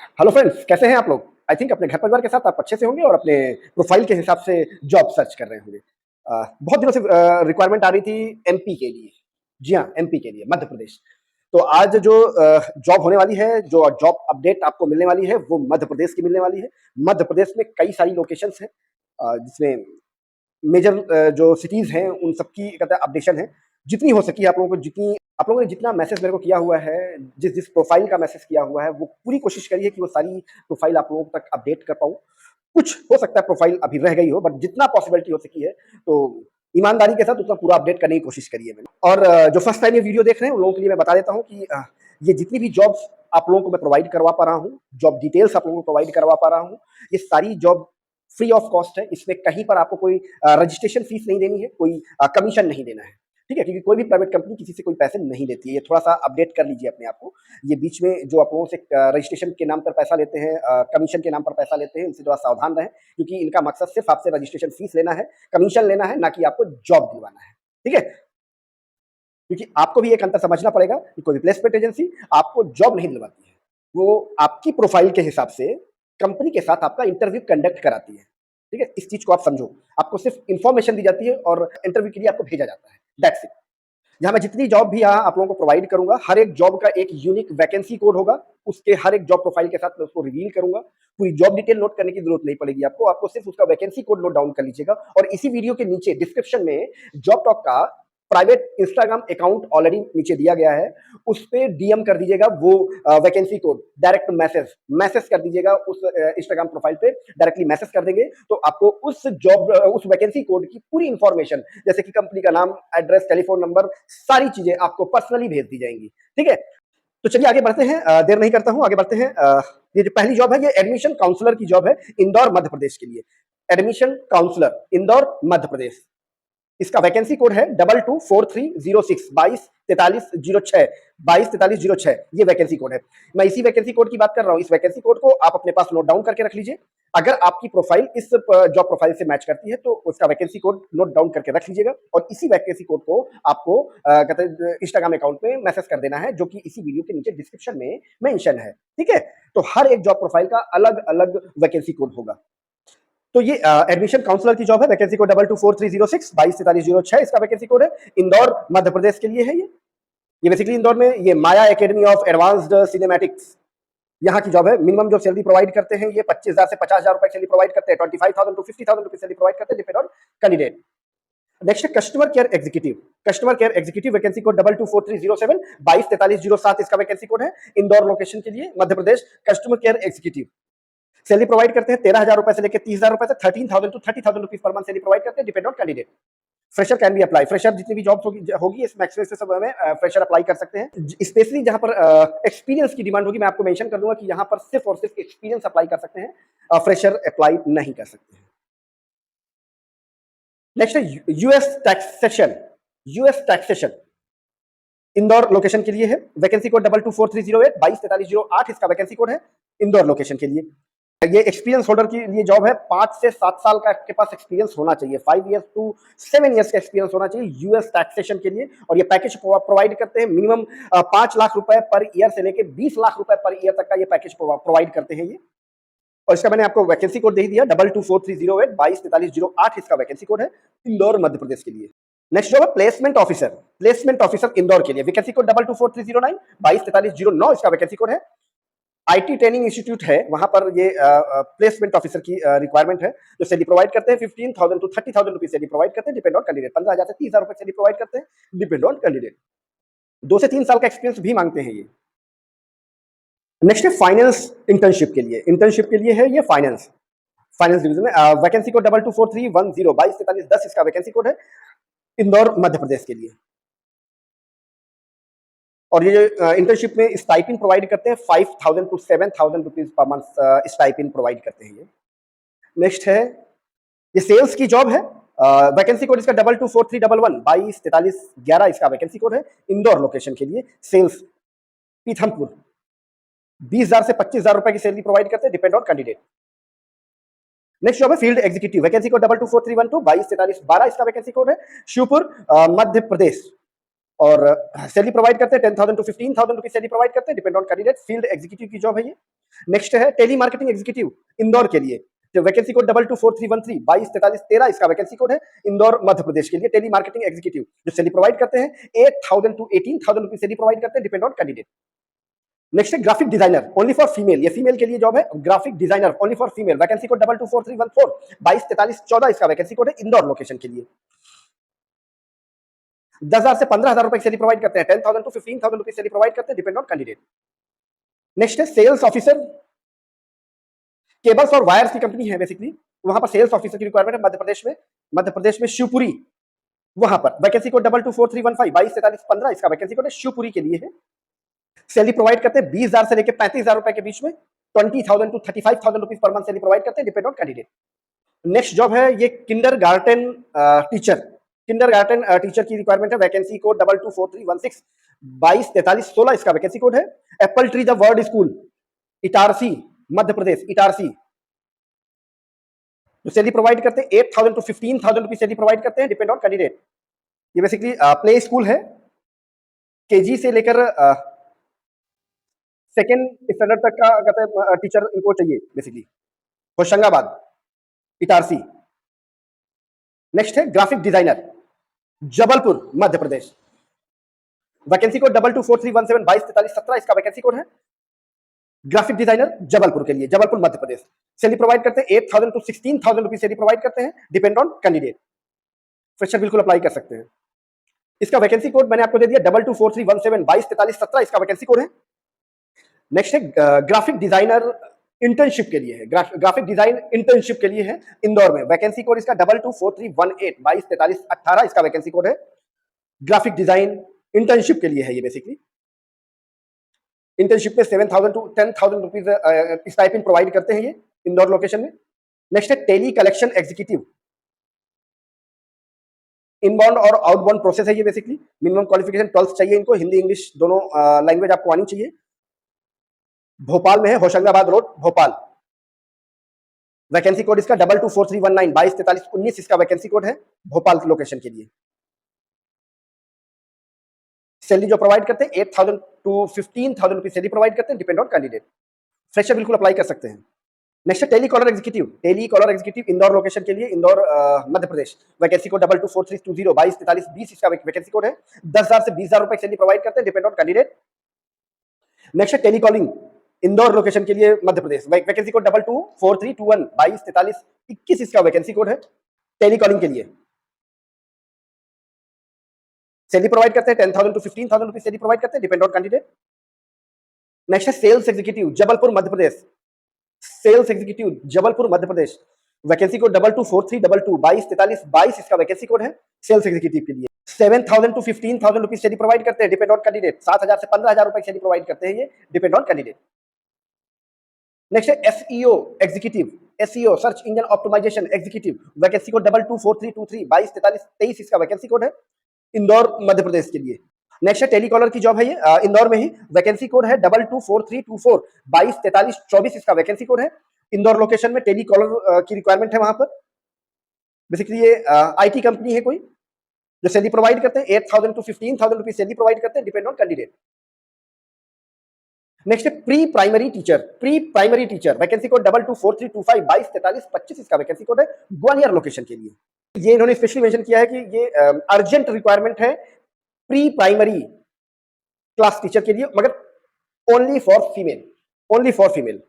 Hello friends, कैसे हैं आप लोग? आई थिंक अपने घर परिवार के साथ आप अच्छे से होंगे और अपने प्रोफाइल के हिसाब से जॉब सर्च कर रहे होंगे। बहुत दिनों से रिक्वायरमेंट आ रही थी एमपी के लिए। जी हाँ, एमपी के लिए, मध्य प्रदेश। तो आज जो जॉब होने वाली है, जो जॉब अपडेट आपको मिलने वाली है, वो मध्य प्रदेश की मिलने वाली है। मध्य प्रदेश में कई सारी लोकेशंस हैं, जिसमें मेजर जो सिटीज़ हैं, उन सबकी कहते हैं अपडेशन है। जितनी हो सकी आप लोगों ने जितना मैसेज मेरे को किया हुआ है, जिस प्रोफ़ाइल का मैसेज किया हुआ है, वो पूरी कोशिश करी है कि वो सारी प्रोफ़ाइल आप लोगों तक अपडेट कर पाऊँ। कुछ हो सकता है प्रोफ़ाइल अभी रह गई हो, बट जितना पॉसिबिलिटी हो सकी है, तो ईमानदारी के साथ उतना पूरा अपडेट करने की कोशिश करी है मैंने। और जो फर्स्ट टाइम ये वीडियो देख रहे हैं, उन लोगों के लिए मैं बता देता हूँ कि ये जितनी भी जॉब्स आप लोगों को मैं प्रोवाइड करवा पा रहा हूँ, जॉब डिटेल्स आप लोगों को प्रोवाइड करवा पा रहा हूँ, ये सारी जॉब फ्री ऑफ कॉस्ट है। इसमें कहीं पर आपको कोई रजिस्ट्रेशन फीस नहीं देनी है, कोई कमीशन नहीं देना है। ठीक है? क्योंकि कोई भी प्राइवेट कंपनी किसी से कोई पैसे नहीं लेती है। ये थोड़ा-सा अपडेट कर लीजिए अपने आप को। ये बीच में जो आप लोगों से रजिस्ट्रेशन के नाम पर पैसा लेते हैं, कमीशन के नाम पर पैसा लेते हैं, इनसे थोड़ा सावधान रहें, क्योंकि इनका मकसद सिर्फ़ आपसे रजिस्ट्रेशन फीस लेना है, कमीशन लेना है, ना कि आपको जॉब दिलवाना है। ठीक है? क्योंकि आपको भी एक अंतर समझना पड़ेगा कि कोई भी प्लेसमेंट एजेंसी आपको जॉब नहीं दिलवाती है। वो आपकी प्रोफ़ाइल के हिसाब से कंपनी के साथ आपका इंटरव्यू कंडक्ट कराती है। ठीक है? इस चीज़ को आप समझो। आपको सिर्फ़ इन्फॉर्मेशन दी जाती है और इंटरव्यू के लिए आपको भेजा जाता है। That's it. यहाँ मैं जितनी जॉब भी यहाँ आप लोगों को प्रोवाइड करूँगा, हर एक जॉब का एक यूनिक वैकेंसी कोड होगा। उसके हर एक जॉब प्रोफ़ाइल के साथ मैं उसको रिवील करूँगा। पूरी जॉब डिटेल नोट करने की ज़रूरत नहीं पड़ेगी आपको। आपको सिर्फ़ उसका वैकेंसी कोड नोट डाउन कर लीजिएगा और इसी वीडियो के नीचे डिस्क्रिप्शन में जॉब टॉक का प्राइवेट इंस्टाग्राम अकाउंट ऑलरेडी नीचे दिया गया है। उस पे डीएम कर दीजिएगा वो वैकेंसी कोड, डायरेक्ट मैसेज कर दीजिएगा उस इंस्टाग्राम प्रोफ़ाइल पे, डायरेक्टली मैसेज कर देंगे, तो आपको उस वैकेंसी कोड की पूरी इन्फॉर्मेशन, जैसे कि कंपनी का नाम, एड्रेस, टेलीफ़ोन नंबर, सारी चीज़ें आपको पर्सनली भेज दी जाएँगी। ठीक है? तो चलिए आगे बढ़ते हैं, देर नहीं करता हूँ, आगे बढ़ते हैं। ये जो पहली जॉब है, ये एडमिशन काउंसलर की जॉब है, इंदौर, मध्य प्रदेश के लिए। एडमिशन काउंसलर, इंदौर, मध्य प्रदेश। इसका वैकेंसी कोड है 224306 224306 224306। ये वैकेंसी कोड है। मैं इसी वैकेंसी कोड की बात कर रहा हूँ। इस वैकेंसी कोड को आप अपने पास नोट डाउन करके रख लीजिए। अगर आपकी प्रोफाइल इस जॉब प्रोफाइल से मैच करती है, तो उसका वैकेंसी कोड नोट डाउन करके रख लीजिएगा और इसी वैकेंसी कोड को आपको कहते हैं इंस्टाग्राम अकाउंट में मैसेज कर देना है, जो कि इसी वीडियो के नीचे डिस्क्रिप्शन में मेंशन है। ठीक है? तो हर एक जॉब प्रोफाइल का अलग-अलग वैकेंसी कोड होगा। तो ये एडमिशन काउंसलर की जॉब है। वैकेंसी कोड 224306 224306 इसका वैकेंसी कोड है। इंदौर, मध्य प्रदेश के लिए है ये। ये बेसिकली इंदौर में ये माया एकेडमी ऑफ एडवांस्ड सिनेमैटिक्स, यहाँ की जॉब है। मिनिमम जो सैलरी प्रोवाइड करते हैं, ये 25,000 से 50,000 रुपए सैलरी प्रोवाइड करते हैं। 25,000 टू 50,000 रुपए सैलरी प्रोवाइड करते हैं, डिपेंड ऑन कैंडिडेट। नेक्स्ट है customer care executive. Customer care executive vacancy code 224307 224307 इसका वैकेंसी कोड है। इंदौर लोकेशन के लिए, Madhya Pradesh. Customer care executive salary provide करते हैं 13,000 रुपए से लेकर 30,000 रुपए तक, 13,000 to 30,000 rupees per month salary provide करते हैं, depend on candidate. Fresher can be apply. Fresher जितनी भी जॉब्स होगी इस मैक्सिमम से सब में फ्रेशर अप्लाई कर सकते हैं। स्पेशली जहां पर एक्सपीरियंस की डिमांड होगी, मैं आपको मेंशन कर दूंगा कि यहां पर सिर्फ और सिर्फ एक्सपीरियंस अप्लाई कर सकते हैं, फ्रेशर अप्लाई नहीं कर सकते हैं। नेक्स्ट है US taxation. US taxation Indore location के लिए है। वैकेंसी कोड 224308 224308 इसका वैकेंसी कोड है, इंदौर लोकेशन के लिए। ये एक्सपीरियंस होल्डर के लिए जॉब है। 5 से 7 साल का आपके पास एक्सपीरियंस होना चाहिए। 5 ईयर्स टू 7 ईयर्स का एक्सपीरियंस होना चाहिए यूएस टैक्सेशन के लिए। और ये पैकेज प्रोवाइड करते हैं मिनिमम 5 लाख रुपए पर ईयर से लेके 20 लाख रुपए पर ईयर तक का ये पैकेज प्रोवाइड करते हैं ये। और इसका मैंने आपको वैकेंसी कोड दे ही दिया, 224308 224308 इसका वैकेंसी कोड है, इंदौर, मध्य प्रदेश के लिए। नेक्स्ट जॉब है placement officer. Placement officer Indore के लिए, वैकेंसी कोड 224309 224309 इसका वैकेंसी कोड है। आईटी ट्रेनिंग इंस्टीट्यूट है, वहां पर ये प्लेसमेंट ऑफिसर की रिक्वायरमेंट है। जो सैलरी प्रोवाइड करते हैं 15,000 टू 30,000 रुपीज सैलरी प्रोवाइड करते हैं, डिपेंड ऑन कैंडिडेट। 15,000 से 30,000 रुपए सैलरी प्रोवाइड करते हैं, डिपेंड ऑन कैंडिडेट। 2 से 3 साल का एक्सपीरियंस भी मांगते हैं ये। नेक्स्ट है फाइनेंस इंटर्नशिप के लिए। इंटर्नशिप के लिए है ये फाइनेंस डिवीजन में। वैकेंसी कोड 224310 224310 इसका वैकेंसी कोड है, इंदौर, मध्य प्रदेश के लिए। और ये इंटर्नशिप में स्टाइपेंड प्रोवाइड करते हैं 5,000 to 7,000 rupees per month stipend provide करते हैं ये। नेक्स्ट है ये सेल्स की जॉब है। वैकेंसी कोड इसका 224311 224311 इसका वैकेंसी कोड है, इंदौर लोकेशन के लिए। सेल्स पीथमपुर, 20,000 से 25,000 रुपए की सैलरी प्रोवाइड करते हैं, depend on candidate. Next job है फील्ड एग्जीक्यूटिव। वैकेंसी कोड 224312 224312 इसका वैकेंसी कोड है, शिवपुर, मध्य प्रदेश। और सैलरी प्रोवाइड करते हैं 10,000 टू 15,000 रुपीज सैलरी प्रोवाइड करते हैं, depend on candidate. Field executive की जॉब है ये। नेक्स्ट है टेली मार्केटिंग एग्जीक्यूटिव इंदौर के लिए, तो वैकेंसी कोड 224313 224313 इसका वैकेंसी कोड है इंदौर मध्य प्रदेश के लिए। टेली मार्केटिंग एग्जीक्यूटिव जो सैलरी प्रोवाइड करते हैं 8,000 टू 18,000 रुपीज सैलरी प्रोवाइड करते हैं, डिपेंड ऑन कैंडिडेट। नेक्स्ट है graphic designer only for female, ये फीमेल के लिए जॉब है। Graphic designer only for female, vacancy code 224314 224314 इसका वैकेंसी कोड है इंदौर लोकेशन के लिए। 10,000 से 15,000 रुपए सैलरी प्रोवाइड करते हैं, 10,000 टू 15,000 रुपीज सैलरी प्रोवाइड करते हैं, डिपेंड ऑन कैंडिडेट। नेक्स्ट है सेल्स ऑफिसर, केबल्स और वायर्स की कंपनी है बेसिकली, वहां पर सेल्स ऑफिसर की रिक्वायरमेंट है मध्य प्रदेश में शिवपुरी, वहां पर वैकेंसी कोड 224315 224315 इसका वैकेंसी कोड है, शिवपुरी के लिए है। सैलरी प्रोवाइड करते हैं 20,000 से लेकर 35,000 रुपए के बीच में, 20,000 to 35,000 rupees per month salary provide करते हैं, depend on candidate. Next job है ये किंडरगार्टन टीचर, किंडरगार्टन टीचर की रिक्वायरमेंट है, वैकेंसी कोड 224316 224316 इसका वैकेंसी कोड है। Apple Tree the world school Itarsi Madhya Pradesh, Itarsi जो सैलरी प्रोवाइड करते हैं 8,000 टू 15,000 रुपीज सैलरी प्रोवाइड करते हैं, डिपेंड ऑन कैंडिडेट। ये बेसिकली प्ले स्कूल है, केजी से लेकर सेकेंड स्टैंडर्ड तक का कहते हैं टीचर इनको चाहिए बेसिकली, होशंगाबाद इटारसी। नेक्स्ट है graphic designer Jabalpur Madhya Pradesh, vacancy code 224317 224317 इसका वैकेंसी कोड है। ग्राफिक डिजाइनर जबलपुर के लिए, जबलपुर मध्य प्रदेश, सैलरी प्रोवाइड करते हैं 8,000 टू 16,000 रुपीज सैलरी प्रोवाइड करते हैं, डिपेंड ऑन कैंडिडेट। फ्रेशर बिल्कुल अप्लाई कर सकते हैं। इसका वैकेंसी कोड मैंने आपको दे दिया 224317 224317 इसका वैकेंसी कोड है। नेक्स्ट है ग्राफिक डिजाइनर इंटर्नशिप के लिए है, ग्राफिक डिजाइन इंटर्नशिप के लिए है इंदौर में, वैकेंसी कोड इसका 224318 224318 इसका वैकेंसी कोड है। ग्राफिक डिजाइन इंटर्नशिप के लिए है ये बेसिकली। इंटर्नशिप में 7,000 टू 10,000 रुपीज स्टाइपेंड प्रोवाइड करते हैं ये इंदौर लोकेशन में। नेक्स्ट है टेली कलेक्शन एग्जीक्यूटिव, इनबाउंड और आउटबाउंड प्रोसेस है ये बेसिकली। मिनिमम क्वालिफिकेशन 12th चाहिए इनको, हिंदी इंग्लिश दोनों लैंग्वेज आपको आनी चाहिए। भोपाल में है, Hoshangabad road Bhopal, vacancy code इसका 224319 224319 इसका वैकेंसी कोड है भोपाल लोकेशन के लिए। सैलरी जो प्रोवाइड करते हैं 8,000 टू 15,000 रुपीज सैलरी प्रोवाइड करते हैं, डिपेंड ऑन कैंडिडेट। फ्रेशर बिल्कुल अप्लाई कर सकते हैं। नेक्स्ट है telecaller executive, telecaller executive Indore location के लिए, इंदौर मध्य प्रदेश, वैकेंसी कोड 224320 224320 इसका वैकेंसी कोड है। 10,000 से 20,000 रुपए सैलरी प्रोवाइड करते हैं, डिपेंड ऑन कैंडिडेट। नेक्स्ट है टेली कॉलिंग इंदौर लोकेशन के लिए मध्य प्रदेश, वैकेंसी कोड 224321 224321 इसका वैकेंसी कोड है टेली कॉलिंग के लिए। सैलरी प्रोवाइड करते हैं 10,000 टू 15,000 रुपीज सैलरी प्रोवाइड करते हैं, डिपेंड ऑन कैंडिडेट। नेक्स्ट है sales executive Jabalpur Madhya Pradesh, sales executive Jabalpur Madhya Pradesh, vacancy code 224322 224322 इसका वैकेंसी कोड है सेल्स एग्जीक्यूटिव के लिए। 7,000 टू 15,000 रुपीज सैलरी प्रोवाइड करते हैं, डिपेंड ऑन कैंडिडेट। 7,000 से 15,000 रुपए सैलरी प्रोवाइड करते हैं ये, डिपेंड ऑन कैंडिडेट। नेक्स्ट है SEO executive, SEO search engine optimisation executive, vacancy code 224323 224323 इसका वैकेंसी कोड है इंदौर मध्य प्रदेश के लिए। नेक्स्ट है टेलीकॉलर की जॉब है ये इंदौर में ही, वैकेंसी कोड है 224324 224324 इसका वैकेंसी कोड है इंदौर लोकेशन में। टेलीकॉलर की रिक्वायरमेंट है वहां पर। बेसिकली ये आईटी कंपनी है कोई, जो सैलरी प्रोवाइड करते हैं 8,000 टू 15,000 रुपीज सैलरी प्रोवाइड करते हैं, डिपेंड ऑन कैंडिडेट। नेक्स्ट है pre primary teacher, pre primary teacher, vacancy code 224325 224325 इसका वैकेंसी कोड है ग्वालियर लोकेशन के लिए। ये इन्होंने स्पेशली मेंशन किया है कि ये अर्जेंट रिक्वायरमेंट है प्री प्राइमरी क्लास टीचर के लिए, मगर only for female, only for female.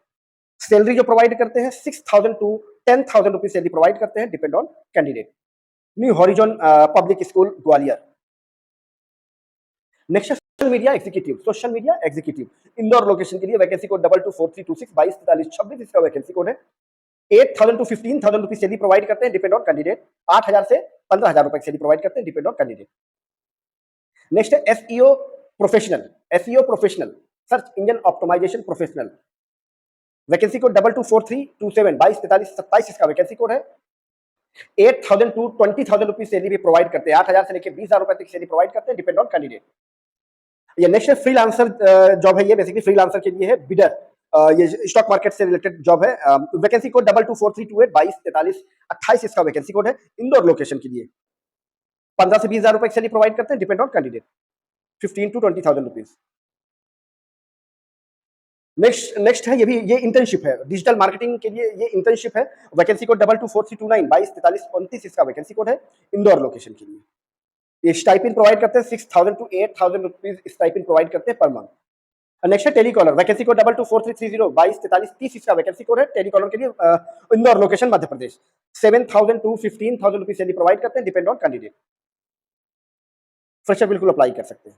Salary जो प्रोवाइड करते हैं 6,000 टू 10,000 रुपीज सैलरी प्रोवाइड करते हैं, depend on candidate. New horizon public school Gwalior. Next social media executive, social media executive Indore location के लिए, वैकेंसी कोड 224326 224326 इसका वैकेंसी कोड है। 8,000 to 15,000 rupees salary provide करते हैं, डिपेंड ऑन कैंडिडेट। 8,000 से 15,000 रुपए सैलरी प्रोवाइड करते हैं, डिपेंड ऑन कैंडिडेट। नेक्स्ट है SEO professional, SEO professional search engine optimisation professional, vacancy code 224327 224327 इसका वैकेंसी कोड है। 8,000 टू 20,000 रुपीज सैलरी भी प्रोवाइड करते हैं, 8,000 से लेकर 20,000 रुपए तक सैलरी प्रोवाइड करते हैं, डिपेंड ऑन कैंडिडेट। ये नेक्स्ट है फ्रीलांसर जॉब है, ये बेसिकली फ्रीलांसर के लिए है, बिडर, ये स्टॉक मार्केट से रिलेटेड जॉब है। वैकेंसी कोड 224328 224328 इसका वैकेंसी कोड है इंदौर लोकेशन के लिए। 15 से 20,000 रुपए सैलरी प्रोवाइड करते हैं, depend on candidate. 15 to 20,000 rupees. Next next है ये इंटर्नशिप है डिजिटल मार्केटिंग के लिए, ये इंटर्नशिप है। वैकेंसी कोड 224329 224329 इसका वैकेंसी कोड है, इंदौर लोकेशन के लिए। ये स्टाइपेंड प्रोवाइड करते हैं 6000 टू 8000 रुपीज स्टाइपेंड प्रोवाइड करते हैं पर मंथ। नेक्स्ट है टेलीकॉलर, वैकेंसी कोड 224330 224330 इसका वैकेंसी कोड है टेलीकॉलर के लिए, Indore location Madhya Pradesh. 7000 to 15000 rupees salary provide करते हैं, डिपेंड ऑन कैंडिडेट। फ्रेशर बिल्कुल अप्लाई कर सकते हैं।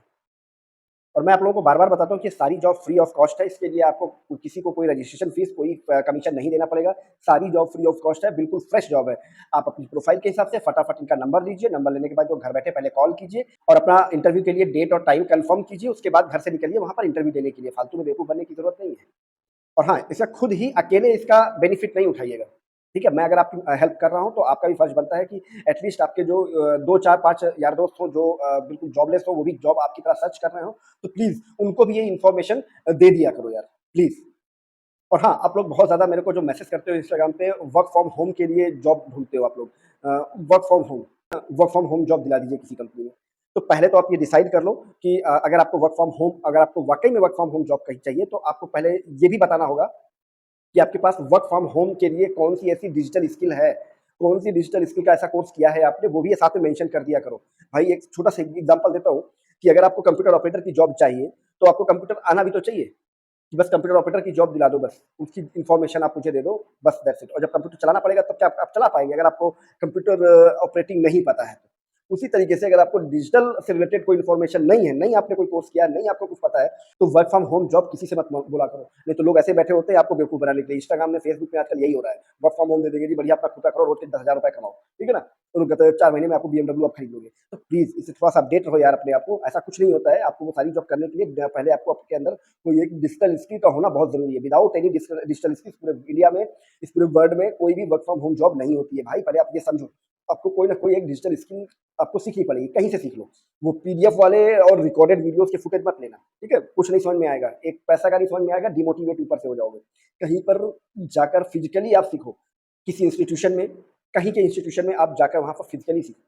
और मैं आप लोगों को बार-बार बताता हूँ कि सारी जॉब फ्री ऑफ कॉस्ट है, इसके लिए आपको किसी को कोई रजिस्ट्रेशन फीस, कोई कमीशन नहीं देना पड़ेगा। सारी जॉब फ्री ऑफ कॉस्ट है, बिल्कुल फ्रेश जॉब है। आप अपनी प्रोफाइल के हिसाब से फटाफट इनका नंबर लीजिए, नंबर लेने के बाद जो घर बैठे पहले कॉल कीजिए और अपना इंटरव्यू के लिए डेट और टाइम कन्फर्म कीजिए, उसके बाद घर से निकलिए वहाँ पर इंटरव्यू देने के लिए, फालतू में बेवकूफ़ बनने की ज़रूरत नहीं है। और हाँ, इसका खुद ही अकेले इसका बेनिफिट नहीं उठाइएगा, ठीक है? मैं अगर आपकी हेल्प कर रहा हूँ, तो आपका भी फर्ज़ बनता है कि एटलीस्ट आपके जो 2, 4, 5 यार दोस्त हों, जो बिल्कुल जॉबलेस हों, वो भी जॉब आपकी तरह सर्च कर रहे हों, तो प्लीज़ उनको भी ये इन्फॉर्मेशन दे दिया करो यार, प्लीज़। और हाँ, आप लोग बहुत ज़्यादा मेरे को जो मैसेज करते हो इंस्टाग्राम पे, वर्क फ्रॉम होम के लिए जॉब ढूँढते हो आप लोग। Work from home work from home job दिला दीजिए किसी कंपनी में। तो पहले तो आप ये डिसाइड कर लो कि अगर आपको वर्क फ्रॉम होम, अगर आपको वाक़ई में वर्क फ्रॉम होम जॉब कहीं चाहिए, तो आपको पहले ये भी बताना होगा कि आपके पास वर्क फ्रॉम होम के लिए कौन-सी ऐसी डिजिटल स्किल है, कौन-सी डिजिटल स्किल का ऐसा कोर्स किया है आपने, वो भी साथ में मेंशन कर दिया करो। भाई एक छोटा-सा एग्ज़ाम्पल देता हूँ कि अगर आपको कंप्यूटर ऑपरेटर की जॉब चाहिए, तो आपको कंप्यूटर आना भी तो चाहिए, कि बस कंप्यूटर ऑपरेटर की जॉब दिला दो बस, उसकी इन्फॉर्मेशन आप मुझे दे दो, बस दैट्स इट। और जब कंप्यूटर चलाना पड़ेगा तब क्या आप चला पाएँगे अगर आपको कंप्यूटर ऑपरेटिंग नहीं पता है तो। उसी तरीके से अगर आपको डिजिटल से रिलेटेड कोई इन्फॉर्मेशन नहीं है, नहीं आपने कोई कोर्स किया है, नहीं आपको कुछ पता है, तो वर्क फ्रॉम होम जॉब किसी से मत बोला करो। नहीं तो लोग ऐसे बैठे होते हैं आपको बेवकूफ़ बनाने के लिए। इंस्टाग्राम में, फेसबुक में आजकल यही हो रहा है। वर्क फ्रॉम होम दे देंगे जी, बढ़िया अपना खुद का करो, रोज़ के 10,000 रुपए कमाओ, ठीक है ना? उन्होंने कहते हैं 4 महीने में आपको बीएमडब्ल्यू आप खरीद लोगे। तो प्लीज़ इससे थोड़ा-सा अपडेट रहो यार अपने आप को। ऐसा कुछ नहीं होता है, आपको वो सारी जॉब करने के लिए पहले आपको आपके अंदर कोई एक डिजिटल स्किल का होना बहुत ज़रूरी है। विदाउट एनी डिजिटल स्किल्स पूरे इंडिया में, इस पूरे वर्ल्ड में कोई भी वर्क फ्रॉम होम जॉब नहीं होती है भाई, पहले आप ये समझो। आपको कोई ना कोई एक डिजिटल स्किल आपको सीखनी पड़ेगी, कहीं से सीख लो। वो पीडीएफ वाले और रिकॉर्डेड वीडियोज़ के फुटेज मत लेना, ठीक है? कुछ नहीं समझ में आएगा, एक पैसा का नहीं समझ में आएगा, डिमोटिवेट ऊपर से हो जाओगे। कहीं पर जाकर फिज़िकली आप सीखो, किसी इंस्टीट्यूशन में, कहीं के इंस्टीट्यूशन में आप जाकर वहाँ पर फिज़िकली सीखो।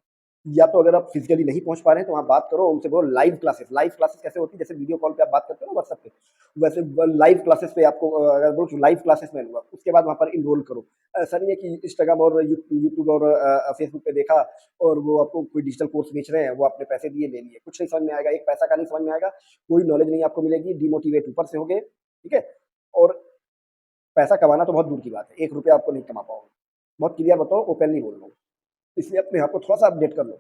या तो अगर आप फिज़िकली नहीं पहुँच पा रहे हैं, तो वहाँ बात करो, उनसे बोलो लाइव क्लासेस कैसे होती है? जैसे वीडियो कॉल पे आप बात करते हो ना व्हाट्सएप पे, वैसे व लाइव क्लासेस पे आपको अगर बोलो लाइव क्लासेस में लूँगा, उसके बाद वहाँ पर एनरोल करो। ऐसा नहीं है कि इंस्टाग्राम और यूट्यूब और फेसबुक पे देखा और वो आपको कोई डिजिटल कोर्स बेच रहे हैं, वो आपने पैसे दिए, ले लिए। कुछ नहीं समझ में आएगा, एक पैसा का नहीं समझ में आएगा, कोई नॉलेज नहीं आपको मिलेगी, डिमोटिवेट ऊपर से होगे, ठीक है? और पैसा कमाना तो बहुत दूर की बात है, ₹1 आपको नहीं कमा पाओगे। बहुत क्लियर बताओ, ओपनली बोल रहा हूँ। इसलिए अपने आप को थोड़ा-सा अपडेट कर लो।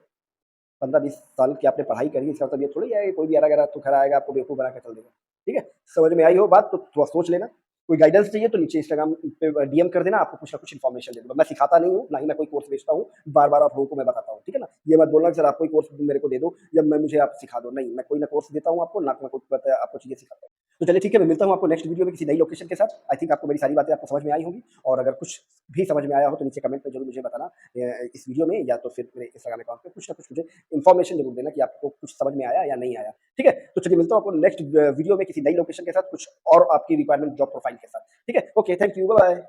15-20 साल की आपने पढ़ाई करी है, इसका मतलब ये थोड़ी है कि कोई भी अरा-गरा तुखड़ा आएगा, आपको बेवकूफ़ बना के चल देगा। ठीक है? समझ में आई हो बात तो थोड़ा सोच लेना। कोई गाइडेंस चाहिए तो नीचे इंस्टाग्राम पे डीएम कर देना, आपको कुछ ना कुछ इन्फॉर्मेशन दे दूँगा। मैं सिखाता नहीं हूँ, ना ही मैं कोई कोर्स बेचता हूँ। बार-बार आप लोगों को मैं बताता हूँ, ठीक है ना? ये मत बोलना कि सर आप कोई कोर्स मेरे को दे दो या मुझे आप सिखा दो। नहीं, मैं कोई ना कोर्स देता हूँ आपको, ना मैं कुछ पता आपको चीज़ें सिखाता हूँ। तो चलिए ठीक है, मैं मिलता हूँ आपको नेक्स्ट वीडियो में किसी नई लोकेशन के साथ। आई थिंक आपको मेरी सारी बातें आपको समझ में आई होंगी और अगर कुछ भी समझ में आया हो तो नीचे कमेंट में ज़रूर मुझे बताना इस वीडियो में या तो फिर मेरे इंस्टाग्राम अकाउंट पे कुछ ना कुछ मुझे इन्फॉर्मेशन ज़रूर देना कि आपको कुछ समझ में आया या नहीं आया। ठीक है? तो चलिए मिलता हूँ आपको नेक्स्ट वीडियो में किसी नई लोकेशन के साथ कुछ और आपकी रिक्वायरमेंट जॉब प्रोफाइल के साथ। ठीक है? Okay, thank you, bye bye.